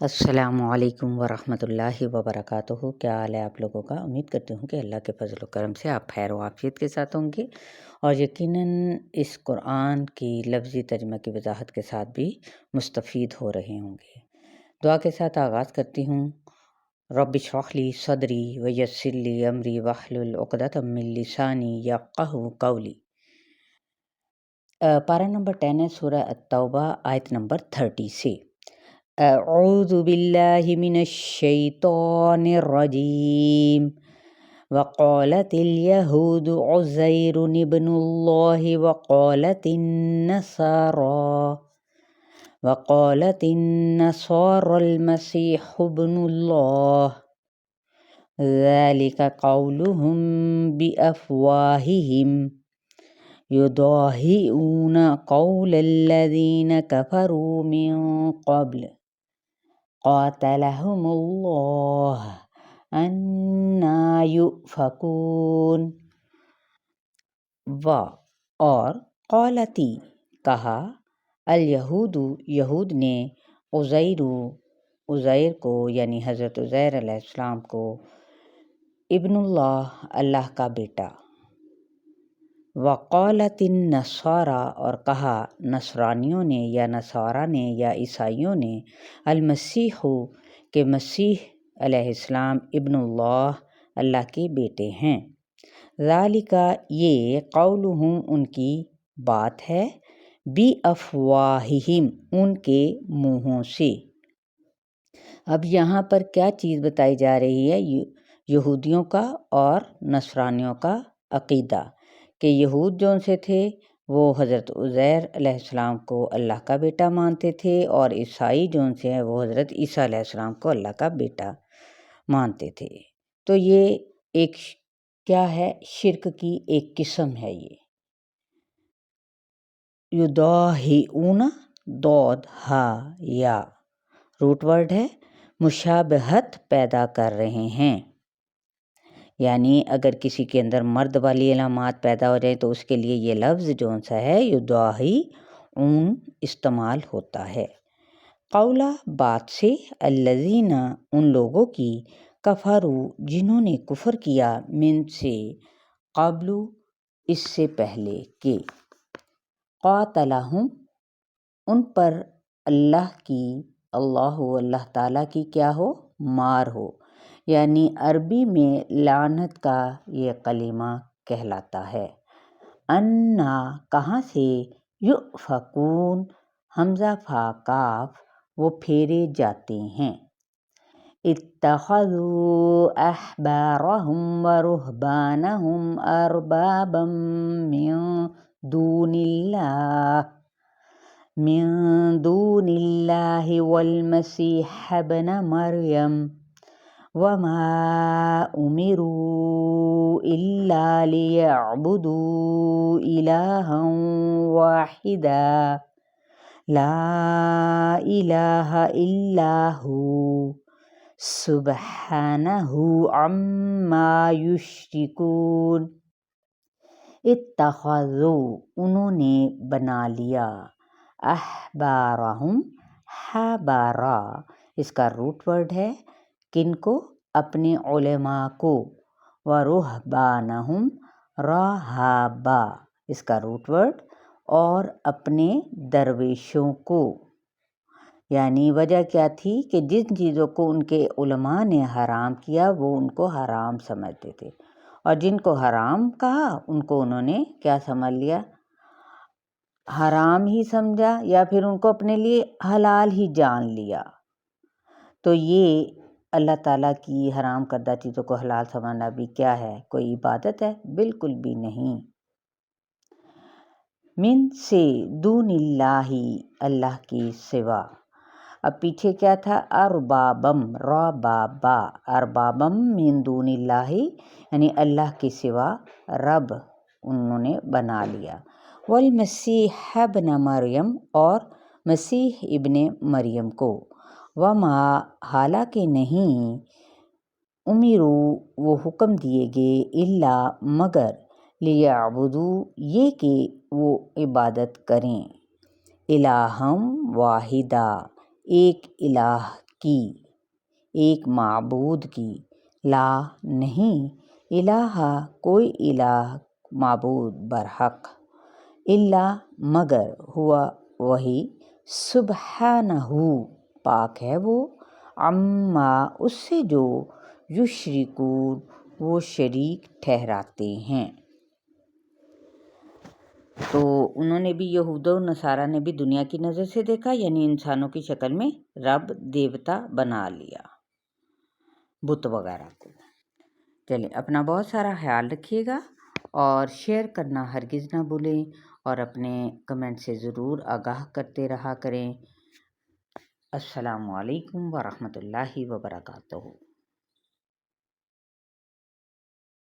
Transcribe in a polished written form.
السلام علیکم ورحمۃ اللہ وبرکاتہ۔ کیا حال ہے آپ لوگوں کا؟ امید کرتی ہوں کہ اللہ کے فضل و کرم سے آپ خیر و عافیت کے ساتھ ہوں گے اور یقیناً اس قرآن کی لفظی ترجمہ کی وضاحت کے ساتھ بھی مستفید ہو رہے ہوں گے۔ دعا کے ساتھ آغاز کرتی ہوں۔ رب اشرح لی صدری ویسر لی امری واحلل عقدۃ من لسانی یفقہوا قولی۔ پارہ نمبر 10 ہے سورہ التوبہ، آیت نمبر 30 سے۔ اعوذ باللہ من الشیطان الرجیم وقالت الیہود عزیر ابن اللہ وقالت النصارى المسیح ابن اللہ ذلک قولهم بافواہہم یضاہئون قول الذین کفروا من قبل قاتلہم اللہ انا یؤفکون۔ اور قالتی کہا، الیہود یہود نے، عزیر کو یعنی حضرت عزیر علیہ السلام کو، ابن اللہ اللہ کا بیٹا، وقالت النصارى اور کہا نصرانیوں نے یا نصارہ نے یا عیسائیوں نے، المسیح کہ مسیح علیہ السلام ابن اللہ اللہ کے بیٹے ہیں، ذالک یہ قولہم ان کی بات ہے، بافواہہم ان کے منہوں سے۔ اب یہاں پر کیا چیز بتائی جا رہی ہے؟ یہودیوں کا اور نصرانیوں کا عقیدہ، کہ یہود جو ان سے تھے وہ حضرت عزیر علیہ السلام کو اللہ کا بیٹا مانتے تھے، اور عیسائی جو ان سے ہیں وہ حضرت عیسیٰ علیہ السلام کو اللہ کا بیٹا مانتے تھے۔ تو یہ ایک کیا ہے؟ شرک کی ایک قسم ہے۔ یہ یضاہئون، ضاد ہا یا روٹ ورڈ ہے، مشابہت پیدا کر رہے ہیں، یعنی اگر کسی کے اندر مرد والی علامات پیدا ہو جائیں تو اس کے لیے یہ لفظ جو سا ہے یضاہئون استعمال ہوتا ہے۔ قولا بات سے، الذین ان لوگوں کی، کفروا جنہوں نے کفر کیا، من سے، قبل اس سے پہلے کہ، قاتلہم ان پر اللہ تعالیٰ کی کیا ہو؟ مار ہو، یعنی عربی میں لعنت کا یہ کلمہ کہلاتا ہے۔ انا کہاں سے، یؤفکون حمزہ فا کاف وہ پھیرے جاتے ہیں۔ اتخذوا احبارهم ورهبانهم اربابا من دون اللہ والمسیح ابن مریم وما امروا الا لیعبدوا الہا واحدا لا الہ الا ہو سبحانہ عما یشرکون۔ اتخذوا انہوں نے بنا لیا، احبارہم حبارا اس کا روٹ ورڈ ہے، کن کو؟ اپنے علماء کو، ورہبانہم رہابا اس کا روٹ ورڈ، اور اپنے درویشوں کو، یعنی وجہ کیا تھی کہ جن چیزوں کو ان کے علماء نے حرام کیا وہ ان کو حرام سمجھتے تھے، اور جن کو حرام کہا ان کو انہوں نے کیا سمجھ لیا؟ حرام ہی سمجھا، یا پھر ان کو اپنے لیے حلال ہی جان لیا۔ تو یہ اللہ تعالیٰ کی حرام کردہ چیزوں کو حلال سمجھنا بھی کیا ہے؟ کوئی عبادت ہے؟ بالکل بھی نہیں۔ من سے، دون اللہ اللہ کی سوا۔ اب پیچھے کیا تھا؟ اربابم ربابا، اربابم من دون اللہ یعنی اللہ کے سوا رب انہوں نے بنا لیا۔ والمسیح ابن مریم اور مسیح ابن مریم کو، وما حالانکہ نہیں، امروا وہ حکم دیے گئے، الا مگر، لیعبدوا یہ کہ وہ عبادت کریں، الہم واحدہ ایک الہ کی، ایک معبود کی، لا نہیں، الہ کوئی الہ معبود برحق، الا مگر، ہوا وہی، سبحانہ پاک ہے وہ، عما اس سے جو، یشرکون وہ شریک ٹھہراتے ہیں۔ تو انہوں نے بھی، یہود و نصارہ نے بھی دنیا کی نظر سے دیکھا، یعنی انسانوں کی شکل میں رب دیوتا بنا لیا، بت وغیرہ کو۔ چلیں، اپنا بہت سارا خیال رکھیے گا اور شیئر کرنا ہرگز نہ بھولیں، اور اپنے کمنٹ سے ضرور آگاہ کرتے رہا کریں۔ السلام علیکم ورحمۃ اللہ وبرکاتہ۔